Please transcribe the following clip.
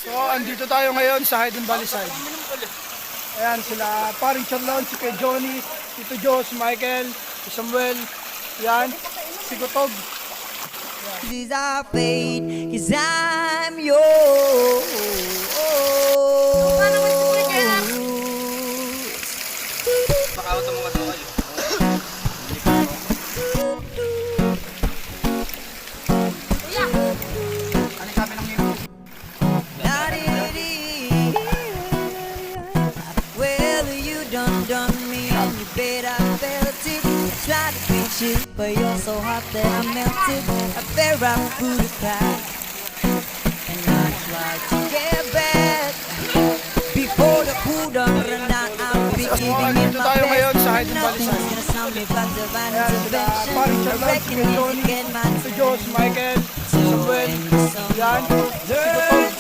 So, andito tayo ngayon sa Hayden Valley side. Ayan, sila paring Charlon, si Kuya Johnny, Tito Joe, si Michael, si Samuel, yan, si Gutog. This is our fate, 'cause I'm yours. Makauto mo ka daw kayo. Ano sabi ng iyo? Well, you done me, and you bet I felt it. I tried to reach it, but you're so hot that I melted. I fell right through the crack, and I tried to get back. Before the pool done run out, I'll be So, giving it andito my tayo ngayon best. sa Hayden Valley Nothing's side. gonna stop me but divine Ayan, sila intervention. paring I Charlon, si reckon Kuya it's Johnny, again my Tito Joe, si Michael, si Samuel, yan, si Gutog.